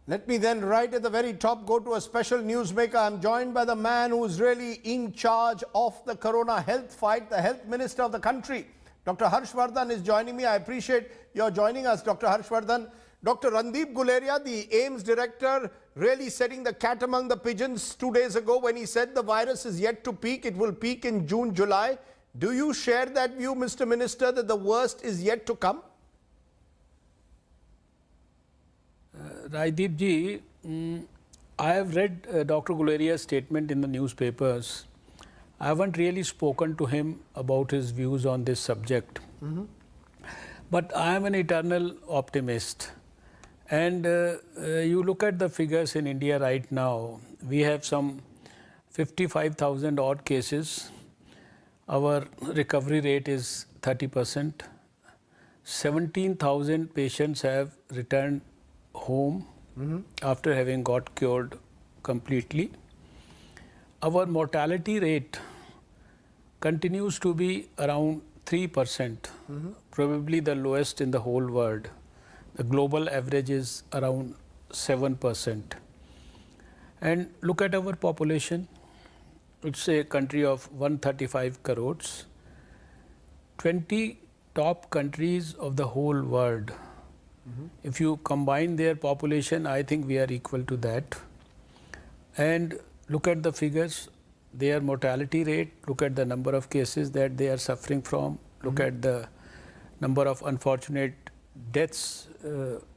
Let me then, right at the very top, go to a special newsmaker. I'm joined by the man who's really in charge of the corona health fight, the health minister of the country. Dr. Harshvardhan is joining me. I appreciate your joining us, Dr. Harshvardhan. Dr. Randeep Guleria, the AIIMS director, really setting the cat among the pigeons 2 days ago when he said the virus is yet to peak. It will peak in June, July. Do you share that view, Mr. Minister, that the worst is yet to come? Raideep ji, I have read Dr. Guleria's statement in the newspapers. I haven't really spoken to him about his views on this subject. But I am an eternal optimist. And you look at the figures in India right now, we have some 55,000 odd cases. Our recovery rate is 30%. 17,000 patients have returned home after having got cured completely. Our mortality rate continues to be around 3%, probably the lowest in the whole world. The global average is around 7%. And look at our population. It's a country of 135 crores. 20 top countries of the whole world. If you combine their population, I think we are equal to that. And look at the figures, their mortality rate, look at the number of cases that they are suffering from, look at the number of unfortunate deaths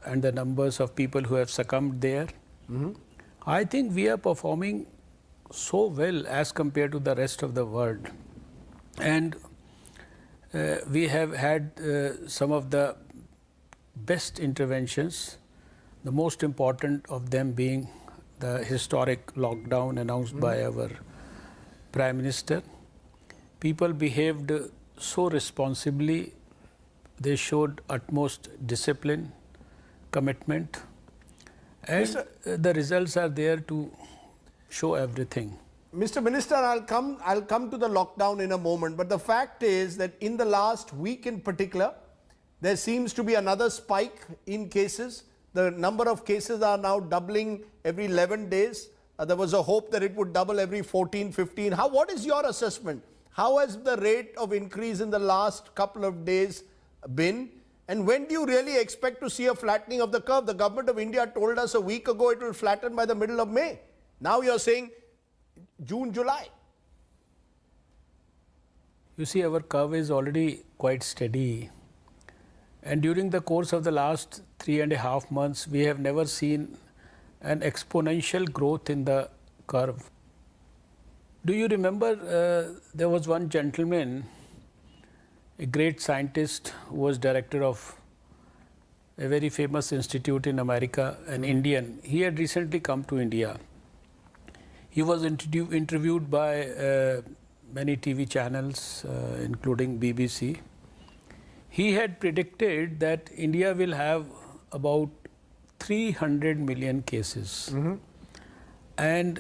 and the numbers of people who have succumbed there. I think we are performing so well as compared to the rest of the world. And we have had some of the best interventions, the most important of them being the historic lockdown announced by our Prime Minister. People behaved so responsibly, they showed utmost discipline, commitment, and the results are there to show everything. Mr. Minister, I'll come to the lockdown in a moment, but the fact is that in the last week in particular, there seems to be another spike in cases. The number of cases are now doubling every 11 days. There was a hope that it would double every 14, 15. What is your assessment? How has the rate of increase in the last couple of days been? And when do you really expect to see a flattening of the curve? The government of India told us a week ago it will flatten by the middle of May. Now you're saying June, July. You see, our curve is already quite steady. And during the course of the last 3.5 months, we have never seen an exponential growth in the curve. Do you remember there was one gentleman, a great scientist who was director of a very famous institute in America, an Indian. He had recently come to India. He was interviewed by many TV channels, including BBC. He had predicted that India will have about 300 million cases and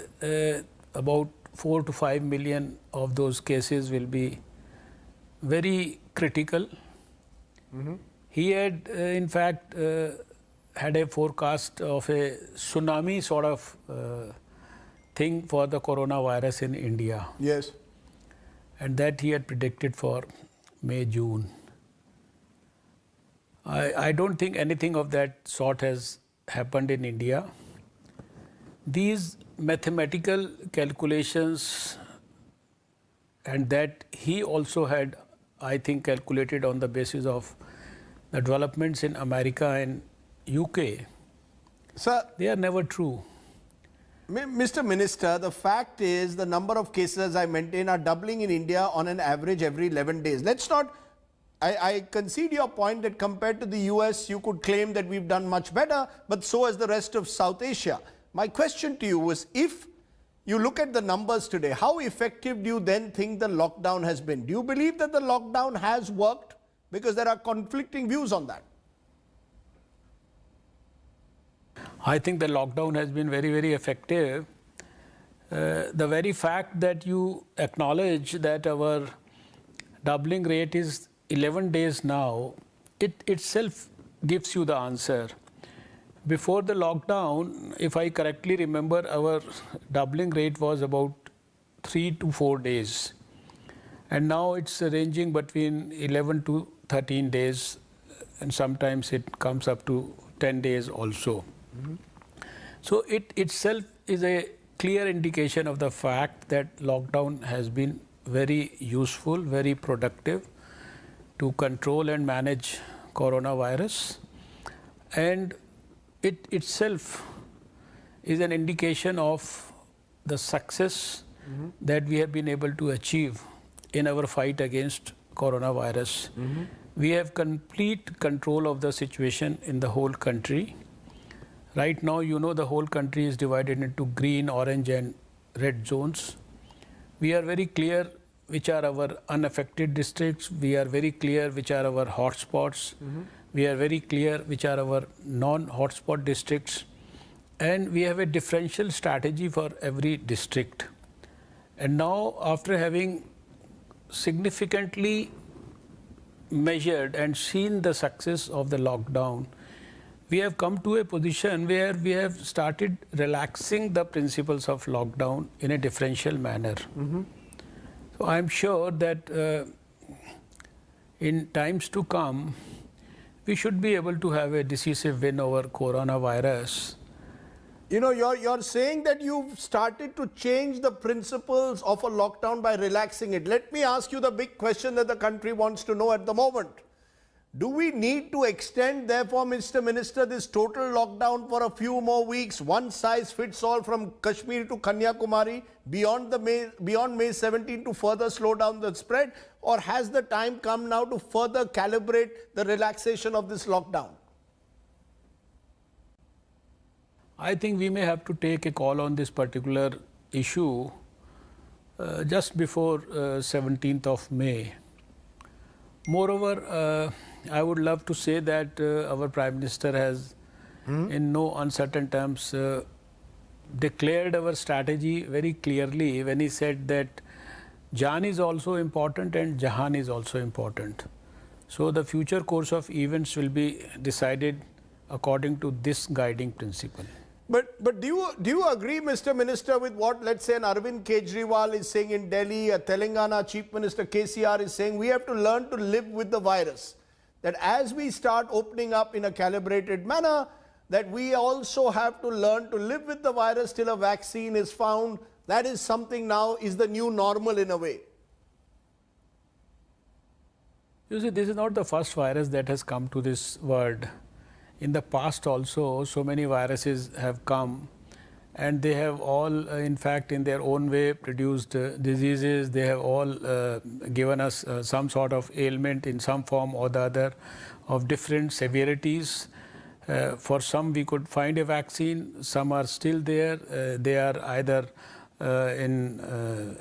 about 4 to 5 million of those cases will be very critical. He had in fact had a forecast of a tsunami sort of thing for the coronavirus in India. Yes. And that he had predicted for May, June. I don't think anything of that sort has happened in India. These mathematical calculations and that he also had, I think, calculated on the basis of the developments in America and UK, Sir, they are never true. Mr. Minister, the fact is the number of cases, as I maintain, are doubling in India on an average every 11 days. Let's not... I concede your point that compared to the US, you could claim that we've done much better, but so has the rest of South Asia. My question to you is, if you look at the numbers today, how effective do you then think the lockdown has been? Do you believe that the lockdown has worked? Because there are conflicting views on that. I think the lockdown has been very, very effective. The very fact that you acknowledge that our doubling rate is 11 days now, it itself gives you the answer. Before the lockdown, if I correctly remember, our doubling rate was about 3 to 4 days. And now it's ranging between 11 to 13 days, and sometimes it comes up to 10 days also. So it itself is a clear indication of the fact that lockdown has been very useful, very productive to control and manage coronavirus. And it itself is an indication of the success that we have been able to achieve in our fight against coronavirus. We have complete control of the situation in the whole country. Right now, you know, the whole country is divided into green, orange and red zones. We are very clear which are our unaffected districts. We are very clear which are our hotspots. We are very clear which are our non-hotspot districts. And we have a differential strategy for every district. And now, after having significantly measured and seen the success of the lockdown, we have come to a position where we have started relaxing the principles of lockdown in a differential manner. So I am sure that in times to come, we should be able to have a decisive win over coronavirus. You know, you're saying that you've started to change the principles of a lockdown by relaxing it. Let me ask you the big question that the country wants to know at the moment. Do we need to extend, therefore, Mr. Minister, this total lockdown for a few more weeks, one size fits all from Kashmir to Kanyakumari, beyond May 17 to further slow down the spread? Or has the time come now to further calibrate the relaxation of this lockdown? I think we may have to take a call on this particular issue just before 17th of May. Moreover, I would love to say that our Prime Minister has, in no uncertain terms, declared our strategy very clearly when he said that Jaan is also important and Jahan is also important. So the future course of events will be decided according to this guiding principle. But do you agree, Mr. Minister, with what, let's say, an Arvind Kejriwal is saying in Delhi, a Telangana Chief Minister KCR is saying, we have to learn to live with the virus. That as we start opening up in a calibrated manner, that we also have to learn to live with the virus till a vaccine is found. That is something now is the new normal in a way. You see, this is not the first virus that has come to this world. In the past also, so many viruses have come, and they have all, in fact, in their own way produced diseases. They have all given us some sort of ailment in some form or the other of different severities. For some we could find a vaccine, some are still there. They are either in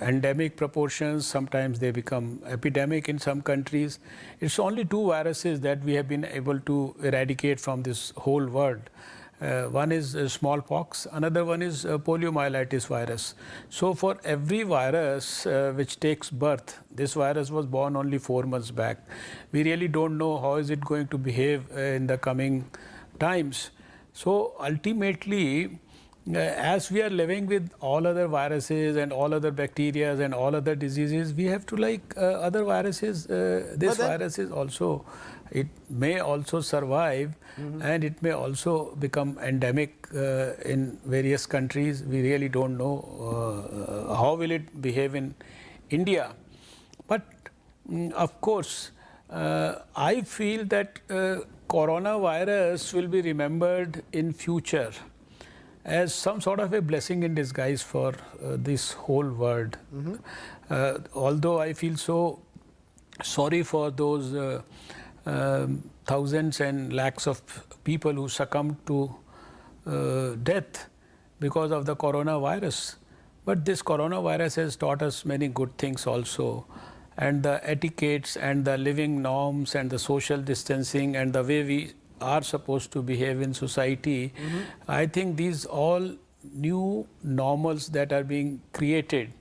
endemic proportions, sometimes they become epidemic in some countries. It's only two viruses that we have been able to eradicate from this whole world. One is smallpox, another one is poliomyelitis virus. So for every virus which takes birth, this virus was born only 4 months back. We really don't know how is it going to behave in the coming times. So ultimately, as we are living with all other viruses and all other bacteria and all other diseases, we have to, like other viruses, this virus is also, it may also survive and it may also become endemic in various countries. We really don't know how will it behave in India. But of course, I feel that coronavirus will be remembered in future as some sort of a blessing in disguise for this whole world. Although I feel so sorry for those thousands and lakhs of people who succumbed to death because of the coronavirus. But this coronavirus has taught us many good things also. And the etiquettes and the living norms and the social distancing and the way we are supposed to behave in society, I think these all new normals that are being created,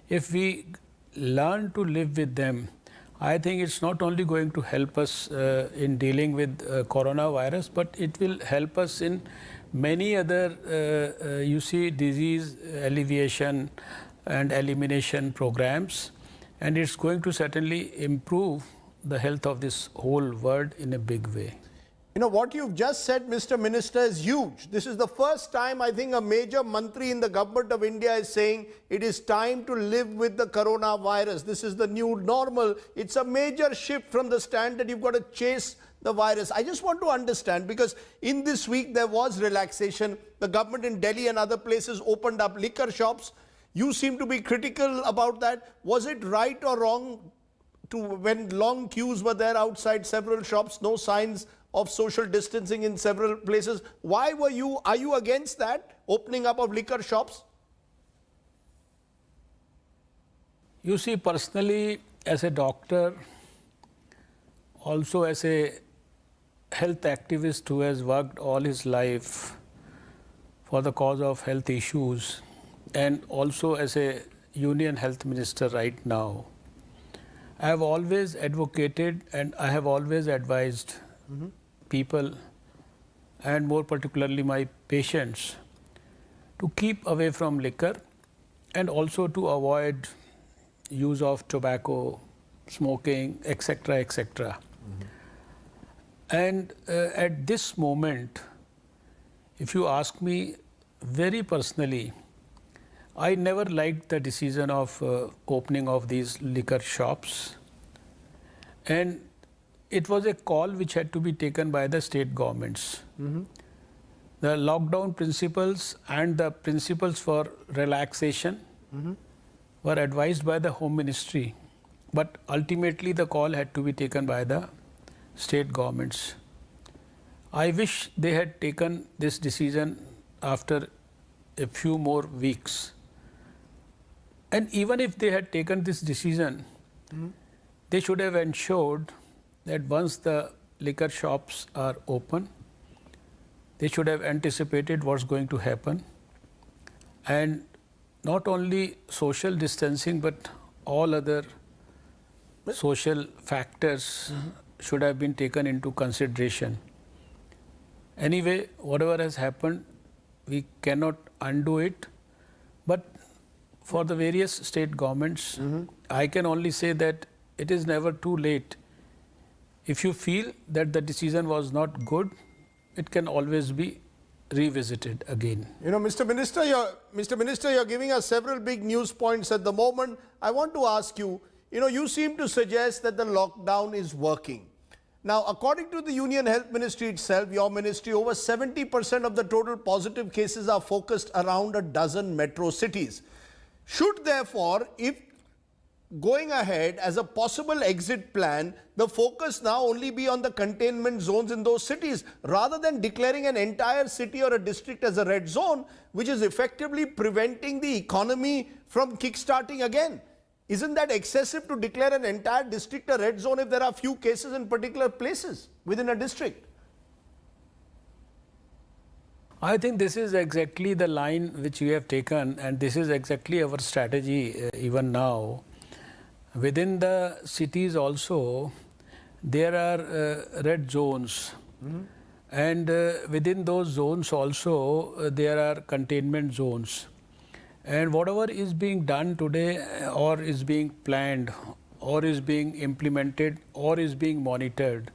if we learn to live with them, I think it's not only going to help us in dealing with coronavirus, but it will help us in many other, disease alleviation and elimination programs. And it's going to certainly improve the health of this whole world in a big way. You know, what you've just said, Mr. Minister, is huge. This is the first time I think a major mantri in the government of India is saying it is time to live with the coronavirus. This is the new normal. It's a major shift from the stand that you've got to chase the virus. I just want to understand, because in this week there was relaxation. The government in Delhi and other places opened up liquor shops. You seem to be critical about that. Was it right or wrong when long queues were there outside several shops, no signs of social distancing in several places? Are you against that, opening up of liquor shops? You see, personally, as a doctor, also as a health activist who has worked all his life for the cause of health issues, and also as a union health minister right now, I have always advocated and I have always advised people, and more particularly my patients, to keep away from liquor and also to avoid use of tobacco, smoking, etc., etc. And at this moment, if you ask me very personally, I never liked the decision of opening of these liquor shops, and it was a call which had to be taken by the state governments. The lockdown principles and the principles for relaxation were advised by the Home Ministry, but ultimately the call had to be taken by the state governments. I wish they had taken this decision after a few more weeks. And even if they had taken this decision, they should have ensured that once the liquor shops are open, they should have anticipated what's going to happen. And not only social distancing, but all other social factors should have been taken into consideration. Anyway, whatever has happened, we cannot undo it. But for the various state governments, I can only say that it is never too late. If you feel that the decision was not good, it can always be revisited again. You know, Mr. Minister, you're giving us several big news points at the moment. I want to ask you, you seem to suggest that the lockdown is working. Now, according to the Union Health Ministry itself, your ministry, over 70% of the total positive cases are focused around a dozen metro cities. Should therefore, if going ahead as a possible exit plan, the focus now only be on the containment zones in those cities, rather than declaring an entire city or a district as a red zone, which is effectively preventing the economy from kickstarting again? Isn't that excessive to declare an entire district a red zone if there are few cases in particular places within a district? I think this is exactly the line which we have taken, and this is exactly our strategy even now. Within the cities also, there are red zones, and within those zones also there are containment zones. And whatever is being done today, or is being planned, or is being implemented, or is being monitored,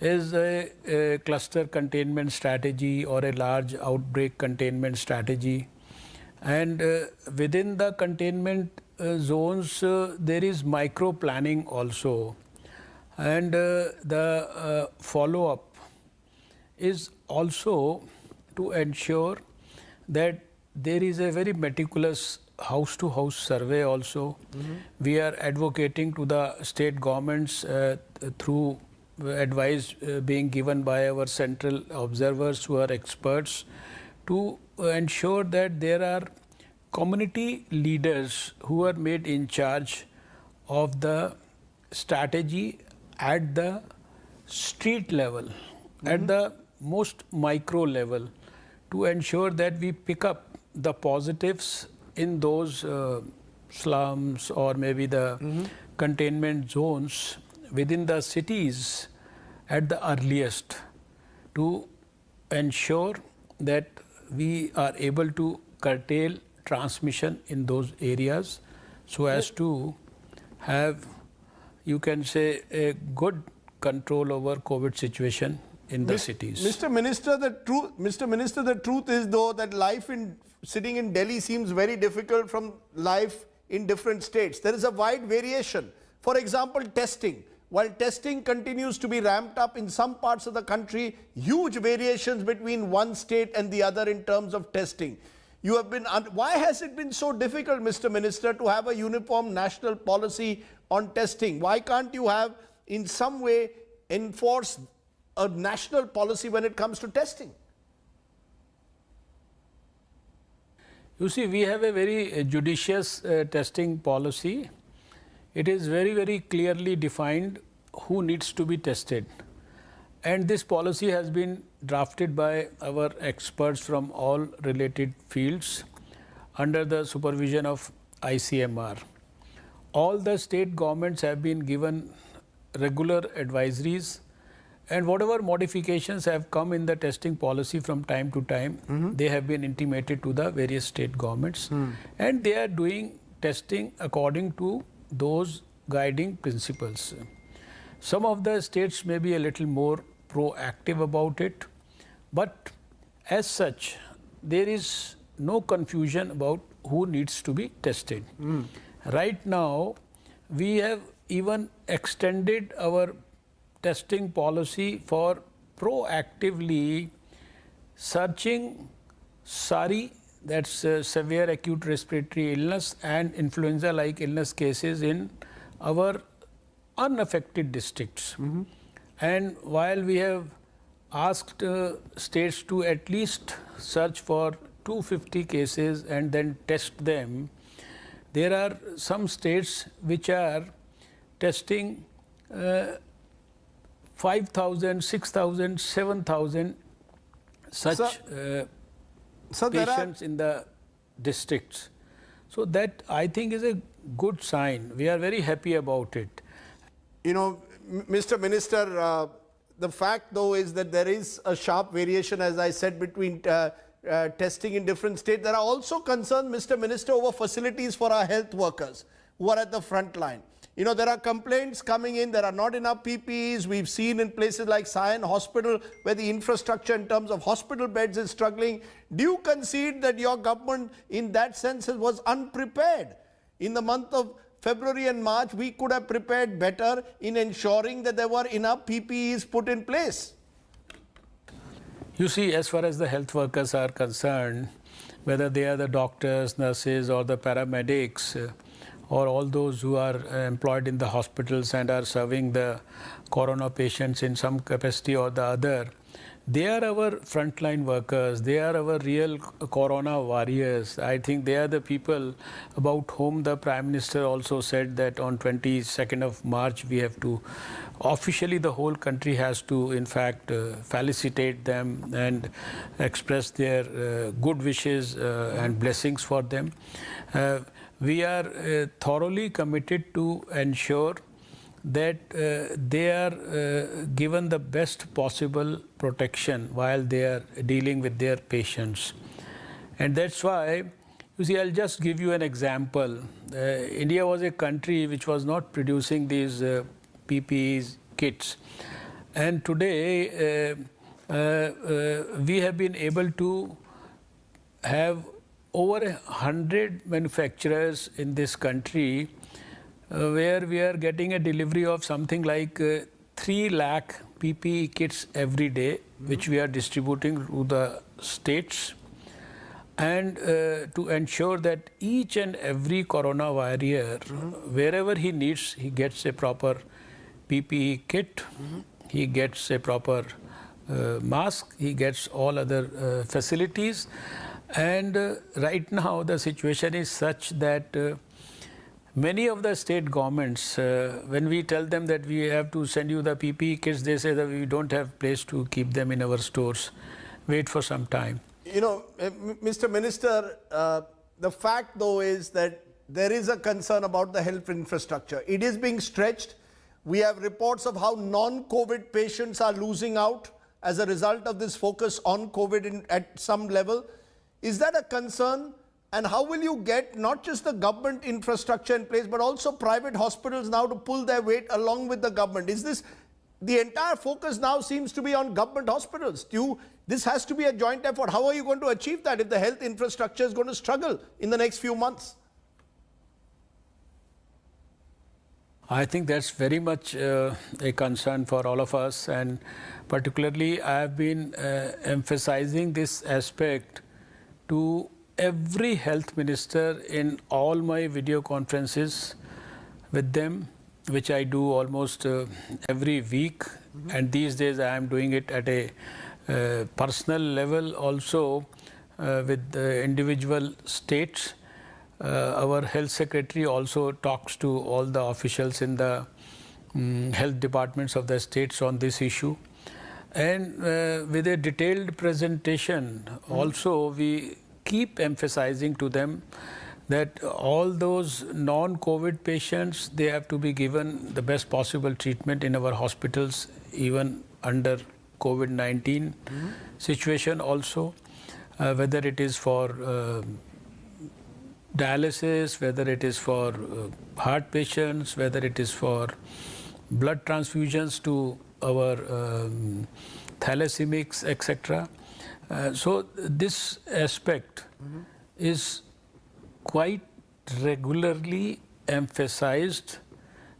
is a cluster containment strategy or a large outbreak containment strategy. And within the containment zones, there is micro planning also, and the follow-up is also to ensure that there is a very meticulous house-to-house survey also. We are advocating to the state governments through advice being given by our central observers who are experts, to ensure that there are community leaders who are made in charge of the strategy at the street level, at the most micro level, to ensure that we pick up the positives in those slums or maybe the containment zones within the cities at the earliest to ensure that we are able to curtail transmission in those areas so as to have, you can say, a good control over COVID situation in the cities. Mr. Minister, the truth is though that life sitting in Delhi seems very difficult from life in different states. There is a wide variation. For example, testing. While testing continues to be ramped up in some parts of the country, huge variations between one state and the other in terms of testing. Why has it been so difficult, Mr. Minister, to have a uniform national policy on testing? Why can't you have, in some way, enforce a national policy when it comes to testing? You see, we have a very judicious testing policy. It is very, very clearly defined who needs to be tested. And this policy has been drafted by our experts from all related fields under the supervision of ICMR. All the state governments have been given regular advisories, and whatever modifications have come in the testing policy from time to time, they have been intimated to the various state governments, and they are doing testing according to those guiding principles. Some of the states may be a little more proactive about it, but as such, there is no confusion about who needs to be tested. Right now, we have even extended our testing policy for proactively searching SARI, that's severe acute respiratory illness, and influenza-like illness cases in our unaffected districts. And while we have asked states to at least search for 250 cases and then test them, there are some states which are testing 5,000, 6,000, 7,000 such patients in the districts. So that, I think, is a good sign. We are very happy about it. You know, Mr. Minister, the fact though is that there is a sharp variation, as I said, between testing in different states. There are also concerns, Mr. Minister, over facilities for our health workers who are at the front line. You know, there are complaints coming in, there are not enough PPEs. We've seen in places like Sion Hospital where the infrastructure in terms of hospital beds is struggling. Do you concede that your government in that sense was unprepared? In the month of February and March, we could have prepared better in ensuring that there were enough PPEs put in place. You see, as far as the health workers are concerned, whether they are the doctors, nurses or the paramedics, or all those who are employed in the hospitals and are serving the corona patients in some capacity or the other, they are our frontline workers. They are our real corona warriors. I think they are the people about whom the Prime Minister also said that on 22nd of March we have to, officially the whole country has to in fact felicitate them and express their good wishes and blessings for them. We are thoroughly committed to ensure that they are given the best possible protection while they are dealing with their patients. And that's why, you see, I'll just give you an example. India was a country which was not producing these PPE kits. And today, we have been able to have over 100 manufacturers in this country where we are getting a delivery of something like 3 lakh PPE kits every day, which we are distributing to the states, and to ensure that each and every corona warrior, wherever he needs, he gets a proper PPE kit, he gets a proper mask, he gets all other facilities. And right now the situation is such that many of the state governments, when we tell them that we have to send you the PPE kits, they say that we don't have place to keep them in our stores. Wait for some time. You know, Mr. Minister, the fact though is that there is a concern about the health infrastructure. It is being stretched. We have reports of how non-COVID patients are losing out as a result of this focus on COVID at some level. Is that a concern? And how will you get not just the government infrastructure in place, but also private hospitals now to pull their weight along with the government? Is this, the entire focus now seems to be on government hospitals. This has to be a joint effort. How are you going to achieve that if the health infrastructure is going to struggle in the next few months? I think that's very much a concern for all of us, and particularly I have been emphasizing this aspect to every health minister in all my video conferences with them, which I do almost every week. And these days I am doing it at a personal level also with the individual states. Our health secretary also talks to all the officials in the health departments of the states on this issue. And with a detailed presentation also, we keep emphasizing to them that all those non-COVID patients, they have to be given the best possible treatment in our hospitals, even under COVID-19 situation also, whether it is for dialysis, whether it is for heart patients, whether it is for blood transfusions to our thalassemics, etc. So this aspect is quite regularly emphasized,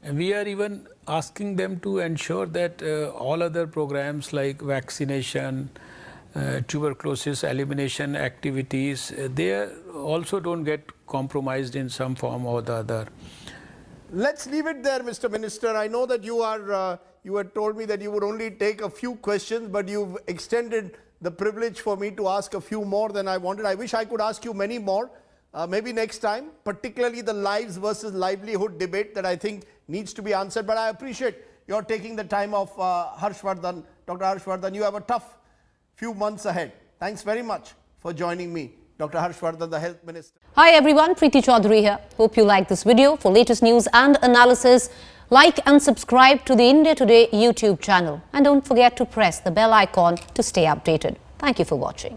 and we are even asking them to ensure that all other programs like vaccination, tuberculosis elimination activities, they also don't get compromised in some form or the other. Let's leave it there, Mr. Minister. I know that you had told me that you would only take a few questions, but you've extended the privilege for me to ask a few more than I wanted. I wish I could ask you many more, maybe next time, particularly the lives versus livelihood debate that I think needs to be answered. But I appreciate your taking the time of Harshvardhan. Dr. Harshvardhan, you have a tough few months ahead. Thanks very much for joining me, Dr. Harshvardhan, the Health Minister. Hi everyone, Preeti Chaudhary here. Hope you like this video. For latest news and analysis, like and subscribe to the India Today YouTube channel. And don't forget to press the bell icon to stay updated. Thank you for watching.